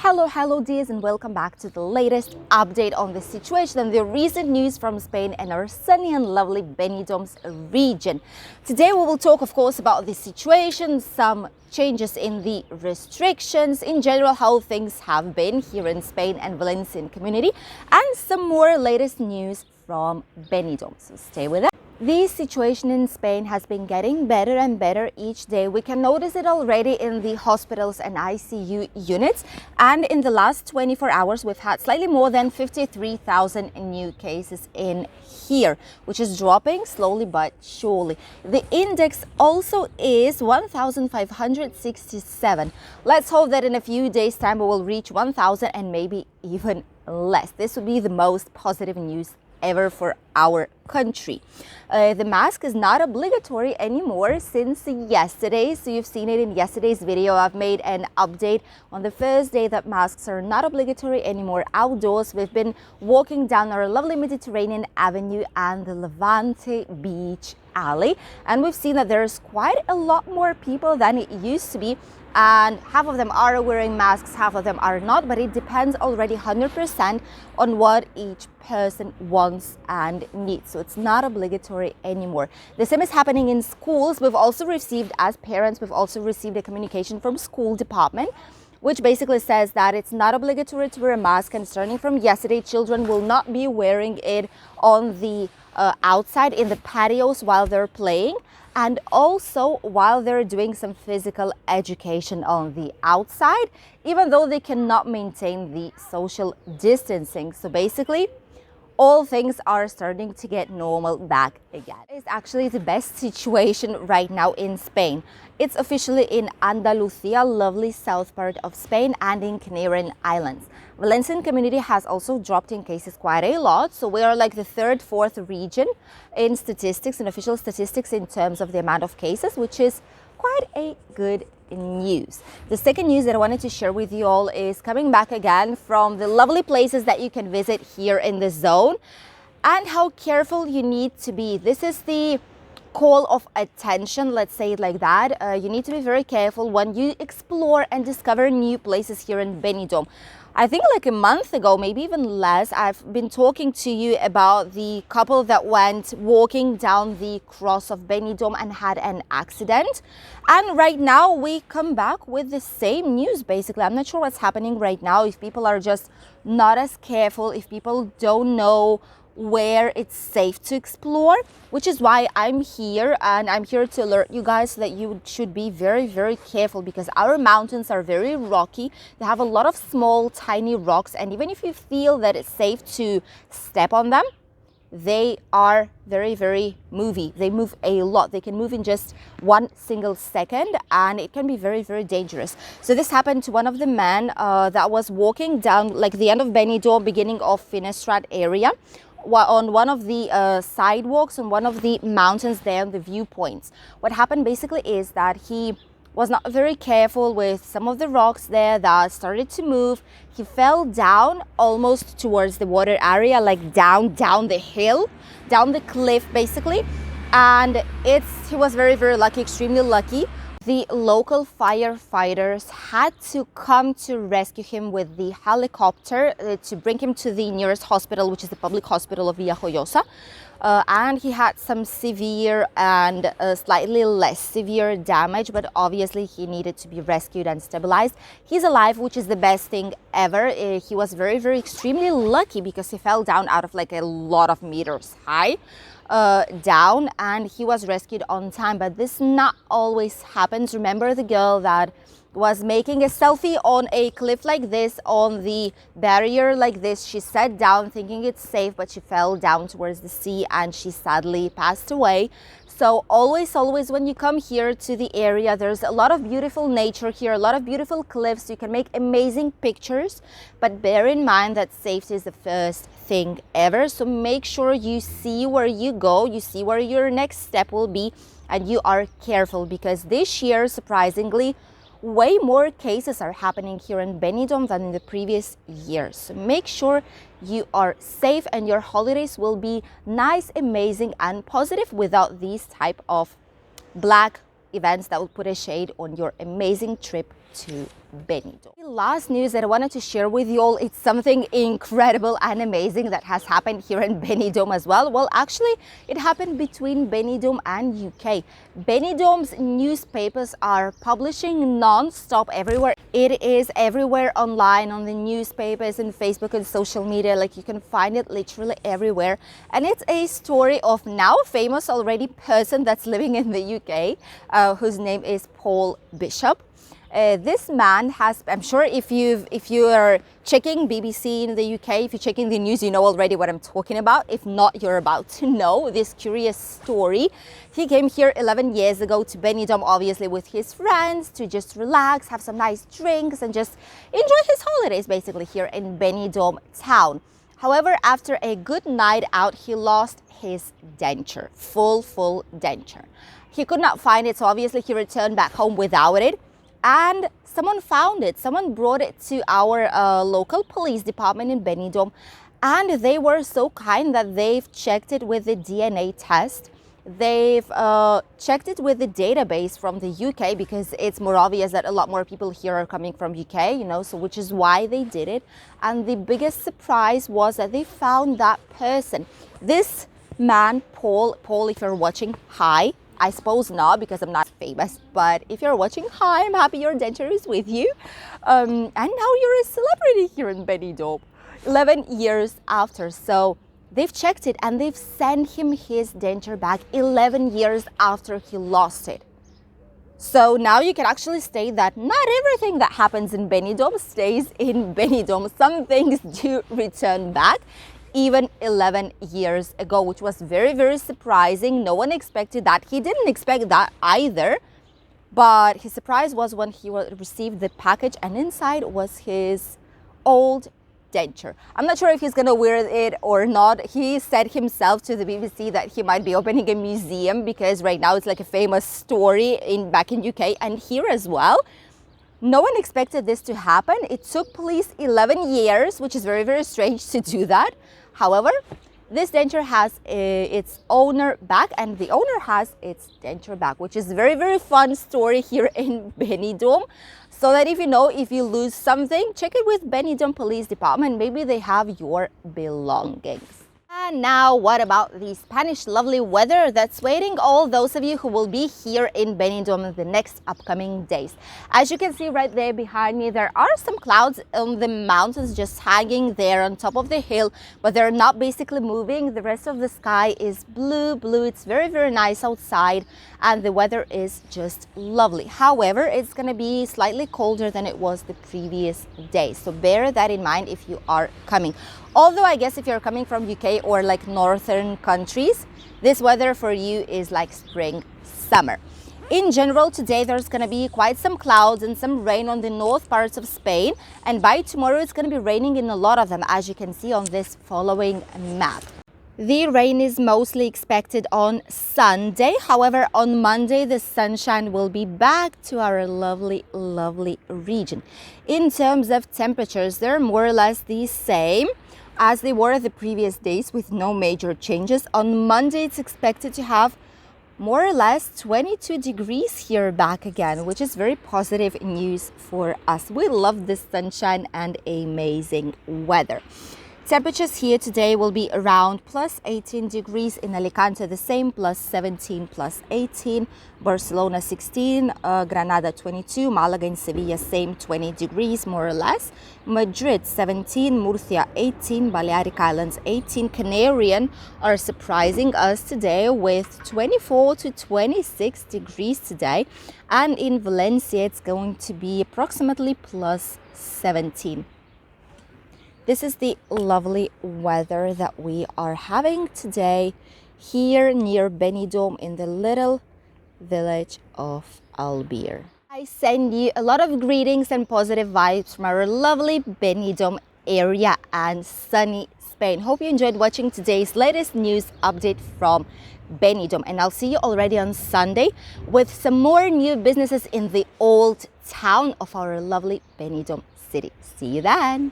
Hello dears, and welcome back to the latest update on the situation and the recent news from Spain and our sunny and lovely Benidorm's region. Today we will talk, of course, about the situation, some changes in the restrictions, in general how things have been here in Spain and Valencian community, and some more latest news from Benidorm. So stay with us. The situation in Spain has been getting better and better each day. We can notice it already in the hospitals and ICU units. And in the last 24 hours, we've had slightly more than 53,000 new cases in here, which is dropping slowly but surely. The index also is 1,567. Let's hope that in a few days' time we will reach 1,000 and maybe even less. This would be the most positive news ever for our country. The mask is not obligatory anymore since yesterday. So you've seen it in yesterday's video. I've made an update on the first day that masks are not obligatory anymore outdoors. We've been walking down our lovely Mediterranean Avenue and the Levante Beach Alley, and we've seen that there's quite a lot more people than it used to be. And half of them are wearing masks, half of them are not, but it depends already 100% on what each person wants and needs. So it's not obligatory anymore. The same is happening in schools. We've also received, as parents, we've also received a communication from school department, which basically says that it's not obligatory to wear a mask, and starting from yesterday, children will not be wearing it on the outside in the patios while they're playing, and also while they're doing some physical education on the outside, even though they cannot maintain the social distancing. So basically, all things are starting to get normal back again. It's actually the best situation right now in Spain. It's officially in Andalusia, lovely south part of Spain, and in Canarian Islands. Valencian community has also dropped in cases quite a lot. So we are like the third, fourth region in statistics, in official statistics, in terms of the amount of cases, which is quite a good news. The second news that I wanted to share with you all is coming back again from the lovely places that you can visit here in the zone and how careful you need to be. This is the call of attention, let's say it like that. You need to be very careful when you explore and discover new places here in Benidorm. I think like a month ago, maybe even less, I've been talking to you about the couple that went walking down the cross of Benidorm and had an accident. And right now we come back with the same news, basically. I'm not sure what's happening right now, if people are just not as careful, if people don't know where it's safe to explore, which is why I'm here, and I'm here to alert you guys that you should be very, very careful, because our mountains are very rocky. They have a lot of small, tiny rocks, and even if you feel that it's safe to step on them, they are very, very movey. They move a lot. They can move in just 1 single second, and it can be very, very dangerous. So this happened to one of the men that was walking down like the end of Benidorm, beginning of Finestrat area, on one of the sidewalks on one of the mountains there on the viewpoints. What happened basically is that he was not very careful with some of the rocks there that started to move. He fell down almost towards the water area, like down the hill, down the cliff basically. And he was very, very lucky, extremely lucky. The local firefighters had to come to rescue him with the helicopter to bring him to the nearest hospital, which is the public hospital of Villajoyosa. And he had some severe and slightly less severe damage, but obviously he needed to be rescued and stabilized. He's alive, which is the best thing ever. He was very, very extremely lucky because he fell down out of like a lot of meters high. Down, and he was rescued on time, but this not always happens. Remember the girl that was making a selfie on a cliff like this, on the barrier like this? She sat down thinking it's safe, but she fell down towards the sea and she sadly passed away. So always when you come here to the area, there's a lot of beautiful nature here, a lot of beautiful cliffs. You can make amazing pictures, but bear in mind that safety is the first thing ever. So make sure you see where you go, you see where your next step will be, and you are careful, because this year, surprisingly, way more cases are happening here in Benidorm than in the previous years. So make sure you are safe and your holidays will be nice, amazing, and positive without these type of black events that will put a shade on your amazing trip to Benidorm. The last news that I wanted to share with you all, it's something incredible and amazing that has happened here in Benidorm as well. Well, actually, it happened between Benidorm and UK. Benidorm's newspapers are publishing non-stop everywhere. It is everywhere online, on the newspapers and Facebook and social media. Like, you can find it literally everywhere. And it's a story of now famous already person that's living in the UK, whose name is Paul Bishop. This man has, I'm sure if you are checking BBC in the UK, if you're checking the news, you know already what I'm talking about. If not, you're about to know this curious story. He came here 11 years ago to Benidorm, obviously with his friends, to just relax, have some nice drinks and just enjoy his holidays basically here in Benidorm town. However, after a good night out, he lost his denture, full denture. He could not find it, so obviously he returned back home without it. And someone found it. Someone brought it to our local police department in Benidorm. And they were so kind that they've checked it with the DNA test. They've checked it with the database from the UK, because it's more obvious that a lot more people here are coming from UK, you know, so which is why they did it. And the biggest surprise was that they found that person. This man, Paul, if you're watching, hi. I suppose not, because I'm not famous, but if you're watching, hi, I'm happy your denture is with you. And now you're a celebrity here in Benidorm, 11 years after. So they've checked it and they've sent him his denture back 11 years after he lost it. So now you can actually state that not everything that happens in Benidorm stays in Benidorm. Some things do return back, even 11 years ago, which was very, very surprising. No one expected that. He didn't expect that either. But his surprise was when he received the package and inside was his old denture. I'm not sure if he's going to wear it or not. He said himself to the BBC that he might be opening a museum, because right now it's like a famous story back in UK and here as well. No one expected this to happen. It took police 11 years, which is very, very strange to do that. However, this denture has its owner back, and the owner has its denture back, which is a very, very fun story here in Benidorm. So that if you lose something, check it with Benidorm Police Department. Maybe they have your belongings. And now, what about the Spanish lovely weather that's waiting all those of you who will be here in Benidorm in the next upcoming days? As you can see right there behind me, there are some clouds on the mountains just hanging there on top of the hill, but they're not basically moving. The rest of the sky is blue. It's very, very nice outside and the weather is just lovely. However, it's going to be slightly colder than it was the previous day. So bear that in mind if you are coming. Although I guess if you're coming from UK or like northern countries, this weather for you is like spring, summer. In general, today there's going to be quite some clouds and some rain on the north parts of Spain. And by tomorrow, it's going to be raining in a lot of them, as you can see on this following map. The rain is mostly expected on Sunday. However, on Monday, the sunshine will be back to our lovely, lovely region. In terms of temperatures, they're more or less the same as they were the previous days, with no major changes. On Monday, it's expected to have more or less 22 degrees here back again, which is very positive news for us. We love the sunshine and amazing weather. Temperatures here today will be around plus 18 degrees. In Alicante, the same, plus 17, plus 18. Barcelona, 16. Granada, 22. Malaga and Sevilla, same, 20 degrees, more or less. Madrid, 17. Murcia, 18. Balearic Islands, 18. Canarian are surprising us today with 24 to 26 degrees today. And in Valencia, it's going to be approximately plus 17. This is the lovely weather that we are having today here near Benidorm in the little village of Albir. I send you a lot of greetings and positive vibes from our lovely Benidorm area and sunny Spain. Hope you enjoyed watching today's latest news update from Benidorm, and I'll see you already on Sunday with some more new businesses in the old town of our lovely Benidorm city. See you then!